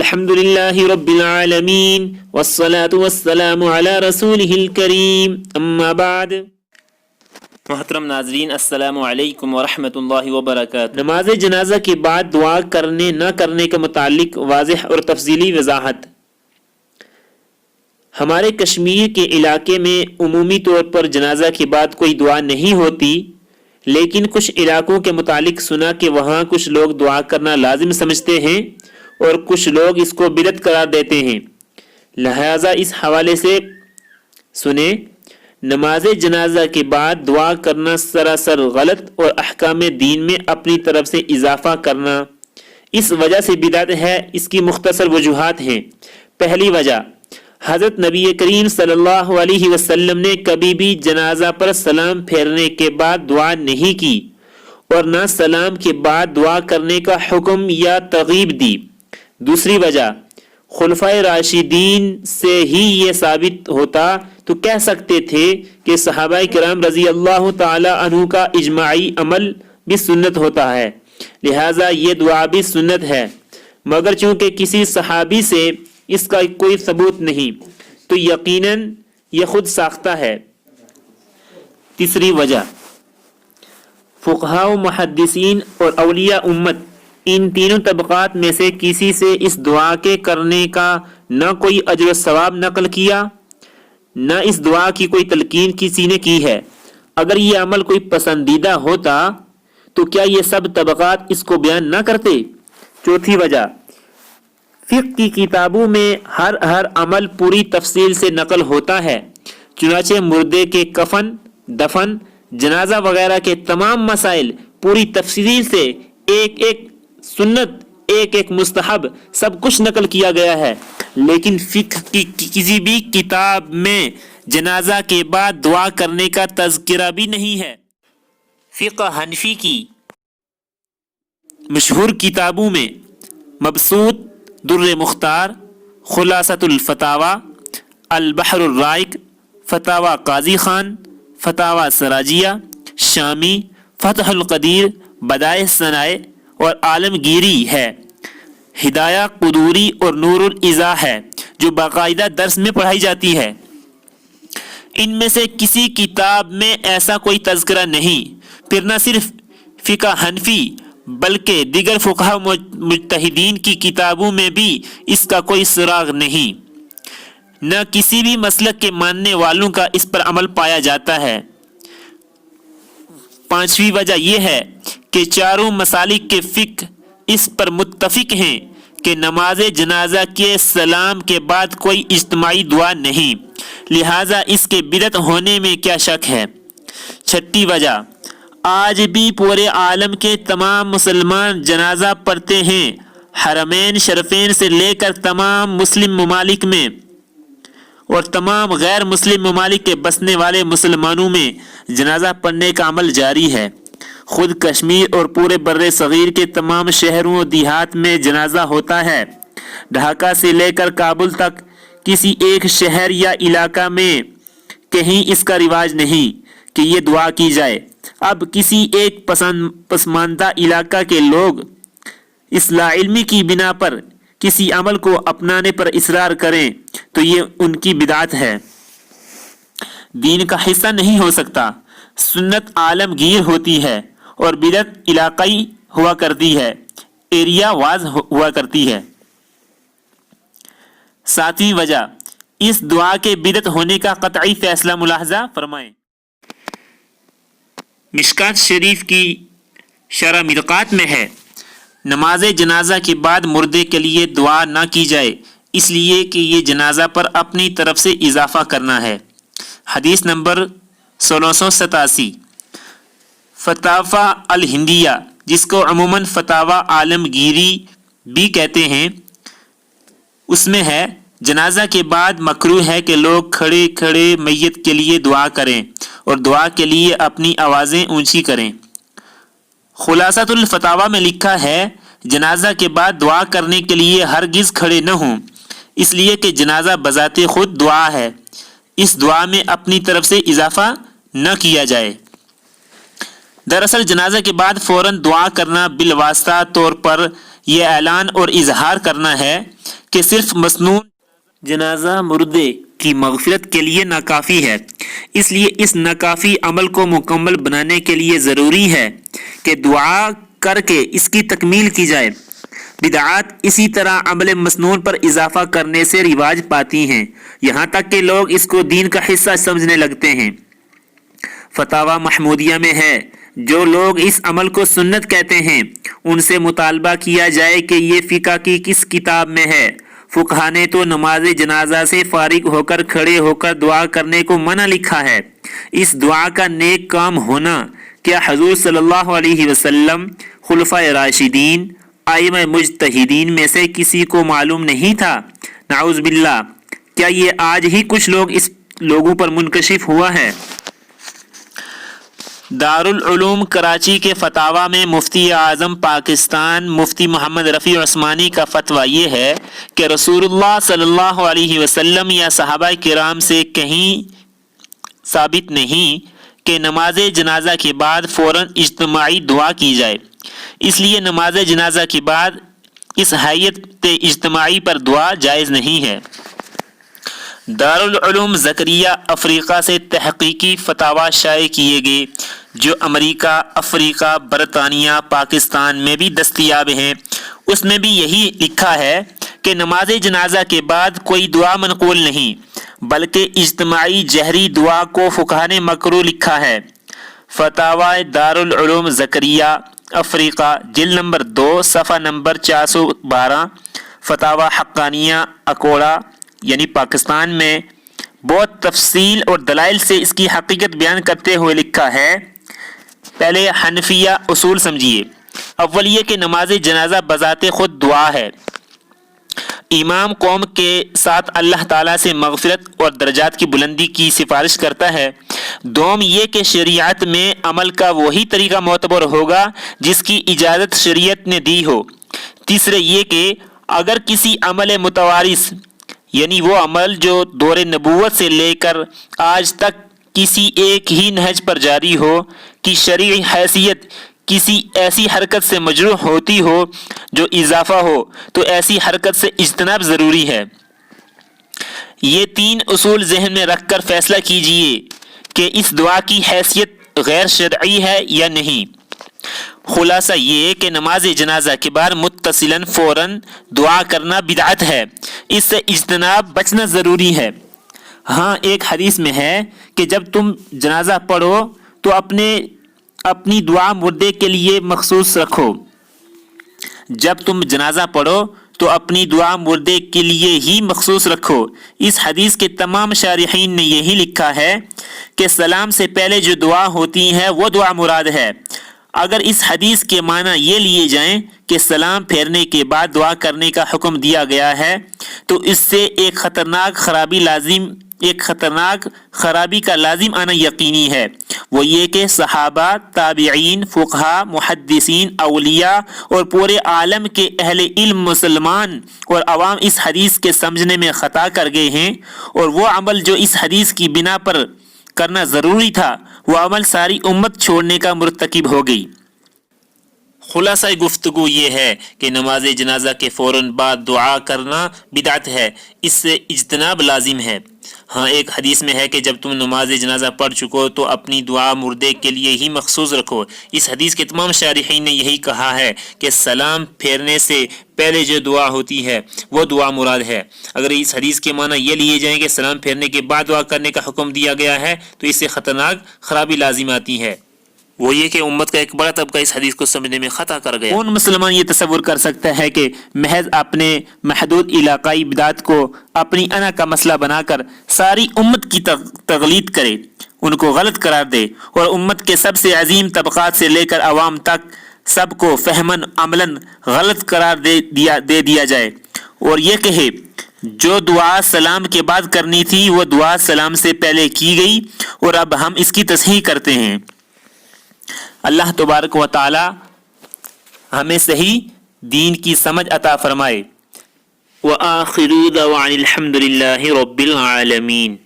الحمد للہ رب العالمین والصلاة والسلام علی رسولہ الکریم اما بعد۔ محترم ناظرین، السلام علیکم ورحمۃ اللہ وبرکاتہ۔ نماز جنازہ کے بعد دعا کرنے نہ کرنے کے متعلق واضح اور تفصیلی وضاحت۔ ہمارے کشمیر کے علاقے میں عمومی طور پر جنازہ کے بعد کوئی دعا نہیں ہوتی، لیکن کچھ علاقوں کے متعلق سنا کہ وہاں کچھ لوگ دعا کرنا لازم سمجھتے ہیں اور کچھ لوگ اس کو بدعت قرار دیتے ہیں۔ لہذا اس حوالے سے سنیں، نماز جنازہ کے بعد دعا کرنا سراسر غلط اور احکام دین میں اپنی طرف سے اضافہ کرنا اس وجہ سے بدعت ہے۔ اس کی مختصر وجوہات ہیں۔ پہلی وجہ، حضرت نبی کریم صلی اللہ علیہ وسلم نے کبھی بھی جنازہ پر سلام پھیرنے کے بعد دعا نہیں کی اور نہ سلام کے بعد دعا کرنے کا حکم یا ترغیب دی۔ دوسری وجہ، خلفائے راشدین سے ہی یہ ثابت ہوتا تو کہہ سکتے تھے کہ صحابہ کرام رضی اللہ تعالی عنہ کا اجماعی عمل بھی سنت ہوتا ہے، لہٰذا یہ دعا بھی سنت ہے، مگر چونکہ کسی صحابی سے اس کا کوئی ثبوت نہیں تو یقیناً یہ خود ساختہ ہے۔ تیسری وجہ، فقہاء و محدثین اور اولیاء امت ان تینوں طبقات میں سے کسی سے اس دعا کے کرنے کا نہ کوئی اجر و ثواب نقل کیا، نہ اس دعا کی کوئی تلقین کسی نے کی ہے۔ اگر یہ عمل کوئی پسندیدہ ہوتا تو کیا یہ سب طبقات اس کو بیان نہ کرتے؟ چوتھی وجہ، فقہ کی کتابوں میں ہر عمل پوری تفصیل سے نقل ہوتا ہے، چنانچہ مردے کے کفن، دفن، جنازہ وغیرہ کے تمام مسائل پوری تفصیل سے ایک ایک سنت، ایک ایک مستحب، سب کچھ نقل کیا گیا ہے، لیکن فقہ کی کسی بھی کتاب میں جنازہ کے بعد دعا کرنے کا تذکرہ بھی نہیں ہے۔ فقہ حنفی کی مشہور کتابوں میں مبسوط، در مختار، خلاصۃ الفتاوی، البحر الرائق، فتاوی قاضی خان، فتاوی سراجیہ، شامی، فتح القدیر، بدائع الصنائع اور عالمگیری ہے، ہدایہ قدوری اور نور الازاء ہے جو باقاعدہ درس میں پڑھائی جاتی ہے۔ ان میں سے کسی کتاب میں ایسا کوئی تذکرہ نہیں، پھر نہ صرف فقہ حنفی بلکہ دیگر فقہاء مجتہدین کی کتابوں میں بھی اس کا کوئی سراغ نہیں، نہ کسی بھی مسلک کے ماننے والوں کا اس پر عمل پایا جاتا ہے۔ پانچویں وجہ یہ ہے کہ چاروں مسالک کے فقہ اس پر متفق ہیں کہ نماز جنازہ کے سلام کے بعد کوئی اجتماعی دعا نہیں، لہٰذا اس کے بدعت ہونے میں کیا شک ہے۔ چھٹی وجہ، آج بھی پورے عالم کے تمام مسلمان جنازہ پڑھتے ہیں، حرمین شریفین سے لے کر تمام مسلم ممالک میں اور تمام غیر مسلم ممالک کے بسنے والے مسلمانوں میں جنازہ پڑھنے کا عمل جاری ہے۔ خود کشمیر اور پورے بر صغیر کے تمام شہروں و دیہات میں جنازہ ہوتا ہے۔ ڈھاکہ سے لے کر کابل تک کسی ایک شہر یا علاقہ میں کہیں اس کا رواج نہیں کہ یہ دعا کی جائے۔ اب کسی ایک پسماندہ علاقہ کے لوگ اس لا علمی کی بنا پر کسی عمل کو اپنانے پر اصرار کریں تو یہ ان کی بدعت ہے، دین کا حصہ نہیں ہو سکتا۔ سنت عالمگیر ہوتی ہے اور بدعت علاقائی ہوا کرتی ہے، ایریا واز ہوا کرتی ہے۔ ساتویں وجہ، اس دعا کے بدعت ہونے کا قطعی فیصلہ ملاحظہ فرمائیں۔ مشکات شریف کی شرح مرقات میں ہے، نماز جنازہ کے بعد مردے کے لیے دعا نہ کی جائے، اس لیے کہ یہ جنازہ پر اپنی طرف سے اضافہ کرنا ہے۔ حدیث نمبر 1687۔ فتاوی الہندیہ، جس کو عموماً فتاوی عالمگیری بھی کہتے ہیں، اس میں ہے جنازہ کے بعد مکروہ ہے کہ لوگ کھڑے کھڑے میت کے لیے دعا کریں اور دعا کے لیے اپنی آوازیں اونچی کریں۔ خلاصۃ الفتاوی میں لکھا ہے جنازہ کے بعد دعا کرنے کے لیے ہرگز کھڑے نہ ہوں، اس لیے کہ جنازہ بذات خود دعا ہے، اس دعا میں اپنی طرف سے اضافہ نہ کیا جائے۔ दरअसल जनाजा के बाद फौरन दुआ करना बिलवास्ता तौर पर यह ऐलान और इजहार करना है कि सिर्फ मसनून जनाजा मुर्दे की मगफिरत के लिए नाकाफ़ी है। इसलिए इस नाकाफ़ी अमल को मुकम्मल बनाने के लिए ज़रूरी है कि दुआ करके इसकी तकमील की जाए। बिदआत इसी तरह अमल मसनून पर इजाफा करने से रिवाज पाती हैं, यहाँ तक कि लोग इसको दीन का हिस्सा समझने लगते हैं। फतावा महमूदिया में है, जो लोग इस अमल को सुन्नत कहते हैं उनसे मुतालबा किया जाए कि ये फ़िक़्ह की किस किताब में है। फ़ुक़हा ने तो नमाज जनाजा से फारिग होकर खड़े होकर दुआ करने को मना लिखा है। इस दुआ का नेक काम होना क्या हज़ूर सल्लल्लाहु अलैहि वसल्लम, खुलफ़ाए राशिदीन, आइम्मा मुज्तहिदीन में से किसी को मालूम नहीं था? नाउज़ बिल्लाह, क्या ये आज ही कुछ लोगों पर मुनकशिफ हुआ है? दारुल उलूम कराची के फतावा में मुफ्ती आज़म पाकिस्तान मुफ्ती मोहम्मद रफ़ी उस्मानी का फतवा ये है कि रसूलुल्लाह सल्लल्लाहु अलैहि वसल्लम या सहाबा किराम से कहीं साबित नहीं कि नमाज जनाजा के बाद फ़ौरन इज्तिमाई दुआ की जाए। इसलिए नमाज जनाजा के बाद इस हैयत इज्तिमाई पर दुआ जायज़ नहीं है। दारुल उलूम ज़करिया अफ्रीका से तहक़ीक़ी फतावा शाये किए गए जो अमरीका, अफ्रीका, बरतानिया, पाकिस्तान में भी दस्तयाब हैं। उसमें भी यही लिखा है कि नमाज जनाजा के बाद कोई दुआ मनक़ूल नहीं, बल्कि इज्तिमाई जहरी दुआ को फ़ुक़हा ने मकरूह लिखा है। फतावा दारुल उलूम ज़करिया अफ्रीका, जिल्द नंबर 2, सफ़ा नंबर 412, फतावा हक्कानिया अकोड़ा यानी पाकिस्तान में बहुत तफसील और दलाइल से इसकी हकीकत बयान करते हुए लिखा है। पहले हनफिया उसूल समझिए। अव्वल ये कि नमाज जनाजा बज़ाते खुद दुआ है। इमाम कौम के साथ अल्लाह ताला से मग़फ़िरत और दर्जात की बुलंदी की सिफारिश करता है। दोम ये कि शरीयत में अमल का वही तरीका मोतबर होगा जिसकी इजाज़त शरीयत ने दी हो। तीसरे ये कि अगर किसी अमल मुतवारिस यानी वो अमल जो दौरे नबूवत से लेकर आज तक किसी एक ही नहज पर जारी हो कि शरई हैसियत किसी ऐसी हरकत से मजरूह होती हो जो इजाफा हो, तो ऐसी हरकत से इज्तनाब ज़रूरी है। ये 3 उसूल जहन में रखकर फैसला कीजिए कि इस दुआ की हैसियत गैर शरई है या नहीं। खुलासा ये कि नमाज जनाजा के बाद मुत्तसिलन फ़ौरन दुआ करना बिदअत है, इससे इज्तनाब बचना ज़रूरी है। हाँ, एक हदीस में है कि जब तुम जनाजा पढ़ो तो अपनी दुआ मुर्दे के लिए मखसूस रखो। जब तुम जनाजा पढ़ो तो अपनी दुआ मुर्दे के लिए ही मखसूस रखो। इस हदीस के तमाम शारिहीन ने यही लिखा है कि सलाम से पहले जो दुआ होती है वो दुआ मुराद है। अगर इस हदीस के माना ये लिए जाएं कि सलाम फेरने के बाद दुआ करने का हुक्म दिया गया है, तो इससे एक खतरनाक खराबी का लाजिम आना यकीनी है। वो ये कि सहाबा, ताबिईन, फुक़हा, मुहद्दिसीन, औलिया और पूरे आलम के अहले इल्म मुसलमान और अवाम इस हदीस के समझने में ख़ता कर गए हैं, और वो अमल जो इस हदीस की बिना पर करना ज़रूरी था वो अमल सारी उम्मत छोड़ने का मुर्तकिब हो गई। खुलासा गुफ्तगू ये है कि नमाज जनाजा के फ़ौरन बाद दुआ करना बिदअत है, इससे इज्तनाब लाजिम है। हाँ, एक हदीस में है कि जब तुम नमाज जनाजा पढ़ चुको तो अपनी दुआ मुर्दे के लिए ही मखसूस रखो। इस हदीस के तमाम शारिहीन ने यही कहा है कि सलाम फेरने से पहले जो दुआ होती है वो दुआ मुराद है। अगर इस हदीस के माना ये लिए जाएँ कि सलाम फेरने के बाद दुआ करने का हुक्म दिया गया है, तो इससे ख़तरनाक खराबी लाजिम आती है। वो ये कि उम्मत का एक बड़ा तबका इस हदीस को समझने में खता कर गया। कौन मुसलमान ये तसव्वुर कर सकता है कि महज अपने महदूद इलाकाई बिदात को अपनी अना का मसला बनाकर सारी उम्मत की तगलीद करे, उनको गलत करार दे और उम्मत के सबसे अजीम तबकात से लेकर अवाम तक सबको फहमन अमलन गलत करार दे दिया जाए और ये कहे जो दुआ सलाम के बाद करनी थी वो दुआ सलाम से पहले की गई और अब हम इसकी तस्हीह करते हैं। अल्लाह तबारक व तआला हमें सही दीन की समझ अता फरमाए। व आखिरु दअवाना अल्हम्दुलिल्लाहि रब्बिल आलमीन।